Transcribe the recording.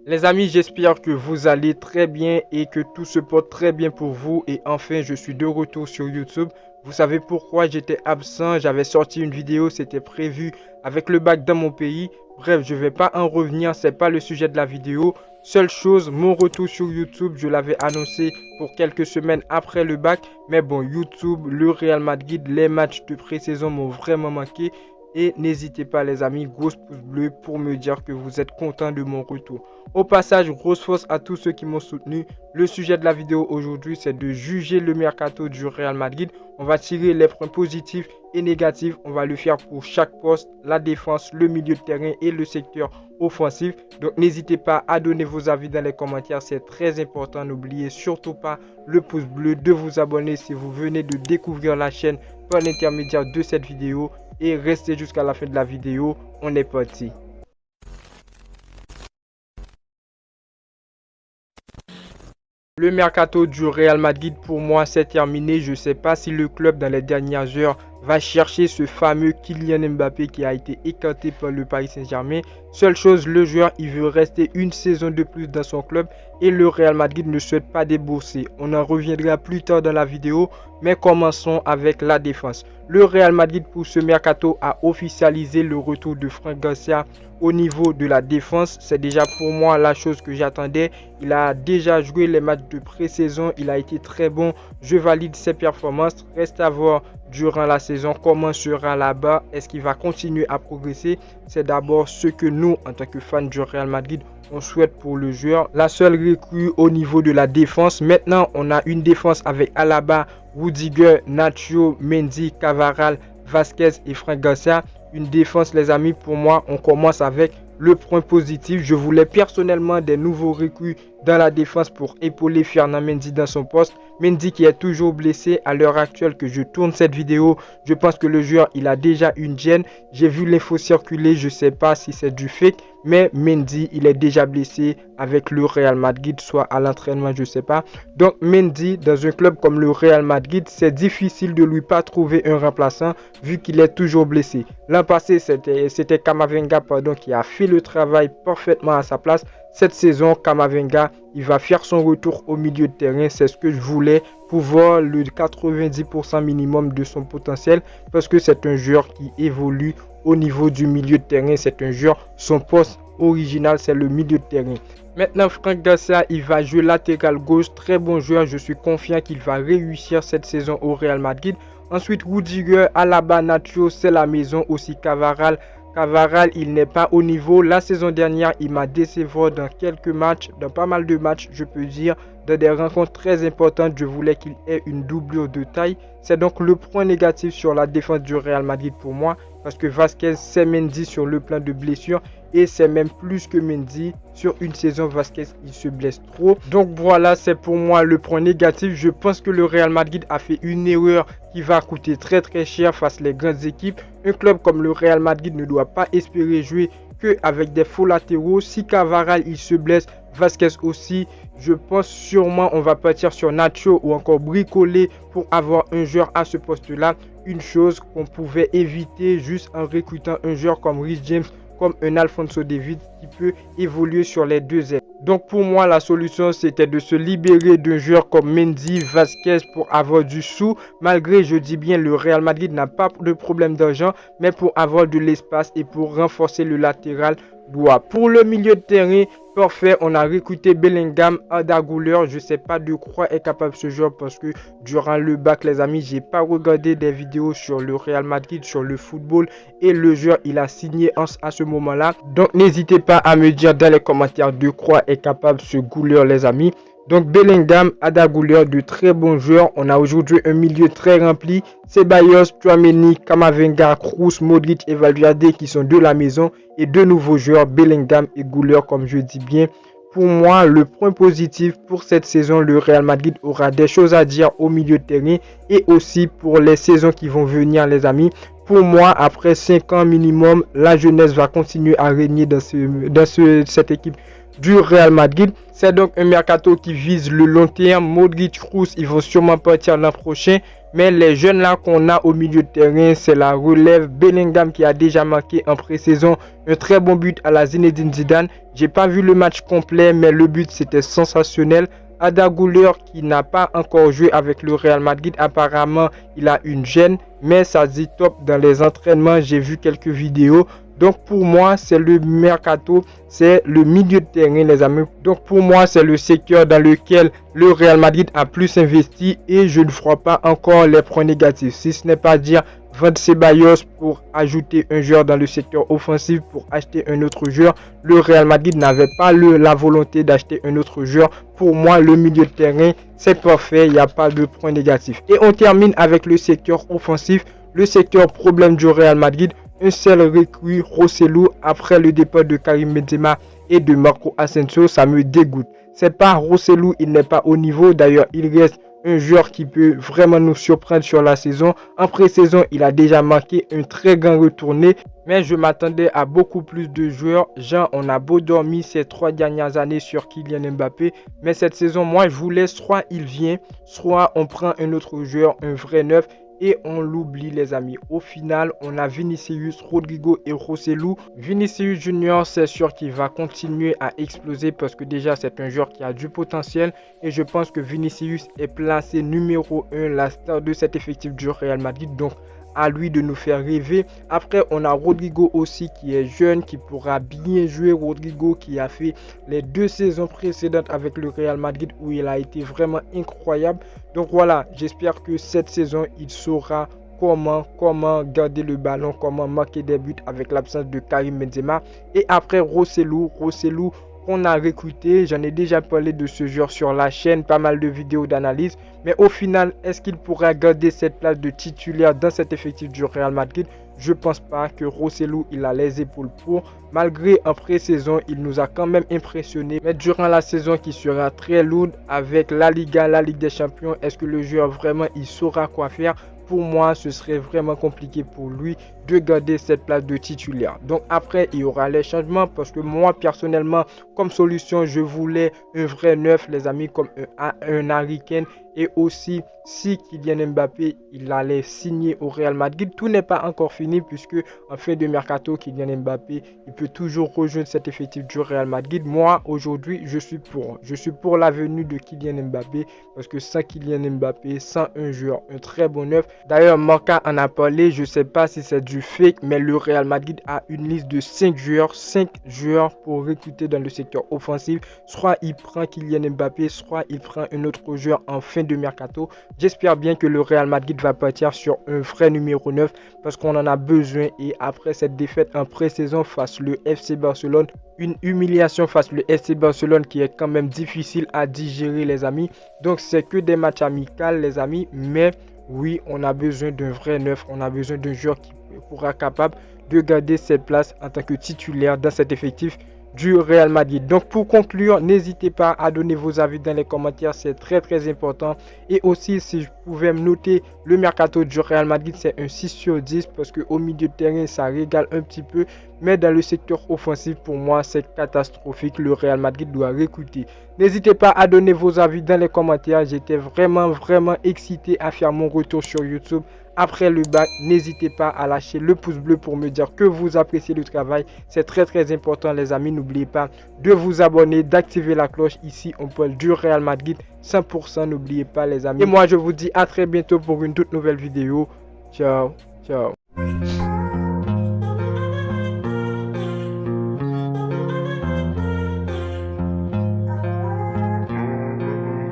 Les amis, j'espère que vous allez très bien et que tout se porte très bien pour vous. Et enfin, je suis de retour sur YouTube. Vous savez pourquoi j'étais absent? J'avais sorti une vidéo, c'était prévu avec le bac dans mon pays. Bref, je ne vais pas en revenir, c'est pas le sujet de la vidéo. Seule chose, mon retour sur YouTube, je l'avais annoncé pour quelques semaines après le bac. Mais bon, YouTube, le Real Madrid, les matchs de pré-saison m'ont vraiment manqué. Et n'hésitez pas les amis, gros pouce bleu pour me dire que vous êtes content de mon retour. Au passage, grosse force à tous ceux qui m'ont soutenu. Le sujet de la vidéo aujourd'hui, c'est de juger le mercato du Real Madrid. On va tirer les points positifs et négatifs. On va le faire pour chaque poste, la défense, le milieu de terrain et le secteur offensif. Donc n'hésitez pas à donner vos avis dans les commentaires, c'est très important. N'oubliez surtout pas le pouce bleu, de vous abonner si vous venez de découvrir la chaîne par l'intermédiaire de cette vidéo. Et restez jusqu'à la fin de la vidéo, on est parti. Le mercato du Real Madrid pour moi c'est terminé. Je ne sais pas si le club dans les dernières heures va chercher ce fameux Kylian Mbappé qui a été écarté par le Paris Saint-Germain. Seule chose, le joueur il veut rester une saison de plus dans son club et le Real Madrid ne souhaite pas débourser. On en reviendra plus tard dans la vidéo, mais commençons avec la défense. Le Real Madrid pour ce mercato a officialisé le retour de Fran Garcia au niveau de la défense. C'est déjà pour moi la chose que j'attendais. Il a déjà joué les matchs de pré-saison, il a été très bon. Je valide ses performances. Reste à voir durant la saison comment sera là-bas. Est-ce qu'il va continuer à progresser? C'est d'abord ce que nous, en tant que fans du Real Madrid, on souhaite pour le joueur. La seule recrue au niveau de la défense. Maintenant, on a une défense avec Alaba, Rudiger, Nacho, Mendy, Cavaral, Vasquez et Fran Garcia. Une défense, les amis, pour moi, on commence avec le point positif. Je voulais personnellement des nouveaux recrues dans la défense pour épauler Fernand Mendy dans son poste. Mendy qui est toujours blessé à l'heure actuelle que je tourne cette vidéo. Je pense que le joueur, il a déjà une gêne. J'ai vu l'info circuler, je ne sais pas si c'est du fake. Mais Mendy, il est déjà blessé avec le Real Madrid, soit à l'entraînement, je ne sais pas. Donc Mendy, dans un club comme le Real Madrid, c'est difficile de lui pas trouver un remplaçant vu qu'il est toujours blessé. L'an passé, c'était Camavinga qui a fait le travail parfaitement à sa place. Cette saison, Camavinga, il va faire son retour au milieu de terrain. C'est ce que je voulais pour voir le 90% minimum de son potentiel parce que c'est un joueur qui évolue au niveau du milieu de terrain. C'est un joueur, son poste original, c'est le milieu de terrain. Maintenant, Fran Garcia, il va jouer latéral gauche. Très bon joueur. Je suis confiant qu'il va réussir cette saison au Real Madrid. Ensuite, Rudiger, Alaba, Nacho, c'est la maison. Aussi Cavaral. Cavaral, il n'est pas au niveau. La saison dernière, il m'a déçu dans quelques matchs, dans pas mal de matchs, je peux dire, dans des rencontres très importantes. Je voulais qu'il ait une doublure de taille. C'est donc le point négatif sur la défense du Real Madrid pour moi, parce que Vasquez, c'est Mendy sur le plan de blessure. Et c'est même plus que Mendy. Sur une saison, Vasquez, il se blesse trop. Donc voilà, c'est pour moi le point négatif. Je pense que le Real Madrid a fait une erreur qui va coûter très très cher face aux grandes équipes. Un club comme le Real Madrid ne doit pas espérer jouer qu'avec des faux latéraux. Si Cavaral, il se blesse, Vasquez aussi. Je pense sûrement on va partir sur Nacho ou encore bricoler pour avoir un joueur à ce poste-là. Une chose qu'on pouvait éviter juste en recrutant un joueur comme Reece James, comme un Alphonso Davies qui peut évoluer sur les deux ailes. Donc pour moi, la solution, c'était de se libérer d'un joueur comme Mendy, Vasquez pour avoir du sou. Malgré, je dis bien, le Real Madrid n'a pas de problème d'argent, mais pour avoir de l'espace et pour renforcer le latéral droit. Pour le milieu de terrain, parfait, on a recruté Bellingham, Arda Güler. Je ne sais pas de quoi est capable ce joueur parce que durant le bac, les amis, j'ai pas regardé des vidéos sur le Real Madrid, sur le football et le joueur, il a signé à ce moment-là. Donc, n'hésitez pas à me dire dans les commentaires de quoi est capable ce Güler, les amis. Donc Bellingham, Arda Güler, de très bons joueurs. On a aujourd'hui un milieu très rempli. Ceballos, Tchouaméni, Camavinga, Kroos, Modric et Valverde qui sont de la maison. Et deux nouveaux joueurs, Bellingham et Güler, comme je dis bien. Pour moi, le point positif pour cette saison, le Real Madrid aura des choses à dire au milieu de terrain. Et aussi pour les saisons qui vont venir, les amis. pour moi, après 5 ans minimum, la jeunesse va continuer à régner dans cette équipe du Real Madrid. C'est donc un mercato qui vise le long terme. Modric, Kroos, ils vont sûrement partir l'an prochain. Mais les jeunes là qu'on a au milieu de terrain, c'est la relève. Bellingham qui a déjà marqué en pré-saison un très bon but à la Zinedine Zidane. J'ai pas vu le match complet, mais le but c'était sensationnel. Arda Güler qui n'a pas encore joué avec le Real Madrid, apparemment il a une gêne, mais ça dit top dans les entraînements, j'ai vu quelques vidéos. Donc pour moi c'est le mercato, c'est le milieu de terrain les amis. Donc pour moi c'est le secteur dans lequel le Real Madrid a plus investi et je ne vois pas encore les points négatifs. Si ce n'est pas dire vendre Ceballos pour ajouter un joueur dans le secteur offensif pour acheter un autre joueur. Le Real Madrid n'avait pas la volonté d'acheter un autre joueur. Pour moi, le milieu de terrain, c'est parfait. Il n'y a pas de point négatif. Et on termine avec le secteur offensif. Le secteur problème du Real Madrid. Un seul recrue, Rosselló, après le départ de Karim Benzema et de Marco Asensio, ça me dégoûte. C'est pas Rosselló, il n'est pas au niveau. D'ailleurs, il reste un joueur qui peut vraiment nous surprendre sur la saison. En pré-saison, il a déjà marqué un très grand retourné. Mais je m'attendais à beaucoup plus de joueurs. Genre, on a beau dormir ces 3 dernières années sur Kylian Mbappé. Mais cette saison, moi, je voulais soit il vient, soit on prend un autre joueur, un vrai neuf. Et on l'oublie les amis. Au final, on a Vinicius, Rodrigo et Rosselló. Vinicius Junior, c'est sûr qu'il va continuer à exploser parce que déjà c'est un joueur qui a du potentiel. Et je pense que Vinicius est placé numéro 1, la star de cet effectif du Real Madrid. Donc à lui de nous faire rêver. Après, on a Rodrigo aussi qui est jeune, qui pourra bien jouer. Rodrigo qui a fait les 2 saisons précédentes avec le Real Madrid où il a été vraiment incroyable. Donc voilà, j'espère que cette saison, il saura comment garder le ballon, comment marquer des buts avec l'absence de Karim Benzema. Et après, Rosselló qu'on a recruté. J'en ai déjà parlé de ce joueur sur la chaîne, pas mal de vidéos d'analyse. Mais au final, est-ce qu'il pourra garder cette place de titulaire dans cet effectif du Real Madrid? Je pense pas que Rosselló, il a les épaules pour. Malgré en pré-saison, il nous a quand même impressionné. Mais durant la saison qui sera très lourde avec la Liga, la Ligue des Champions, est-ce que le joueur vraiment, il saura quoi faire? Pour moi, ce serait vraiment compliqué pour lui de garder cette place de titulaire. Donc après, il y aura les changements parce que moi, personnellement, comme solution, je voulais un vrai neuf, les amis, comme un Harry Kane. Et aussi, si Kylian Mbappé, il allait signer au Real Madrid, tout n'est pas encore fini puisque en fin de mercato, Kylian Mbappé, il peut toujours rejoindre cet effectif du Real Madrid. Moi, aujourd'hui, je suis pour la venue de Kylian Mbappé parce que sans Kylian Mbappé, sans un joueur, un très bon neuf. D'ailleurs, Marca en a parlé, je ne sais pas si c'est du fake, mais le Real Madrid a une liste de 5 joueurs pour recruter dans le secteur offensif. Soit il prend Kylian Mbappé, soit il prend un autre joueur en fin de mercato. J'espère bien que le Real Madrid va partir sur un vrai numéro 9 parce qu'on en a besoin. Et après cette défaite en pré-saison face le FC Barcelone, une humiliation face le FC Barcelone qui est quand même difficile à digérer les amis. Donc c'est que des matchs amicaux les amis, mais oui, on a besoin d'un vrai neuf, on a besoin d'un joueur qui pourra capable de garder cette place en tant que titulaire dans cet effectif du Real Madrid. Donc pour conclure, n'hésitez pas à donner vos avis dans les commentaires, c'est très important. Et aussi, si je pouvais me noter le mercato du Real Madrid, c'est un 6 sur 10 parce qu'au milieu de terrain, ça régale un petit peu. Mais dans le secteur offensif, pour moi, c'est catastrophique. Le Real Madrid doit recruter. N'hésitez pas à donner vos avis dans les commentaires. J'étais vraiment excité à faire mon retour sur YouTube. Après le bac, n'hésitez pas à lâcher le pouce bleu pour me dire que vous appréciez le travail. C'est très important les amis. N'oubliez pas de vous abonner, d'activer la cloche. Ici, on parle du Real Madrid 100%. N'oubliez pas les amis. Et moi, je vous dis à très bientôt pour une toute nouvelle vidéo. Ciao.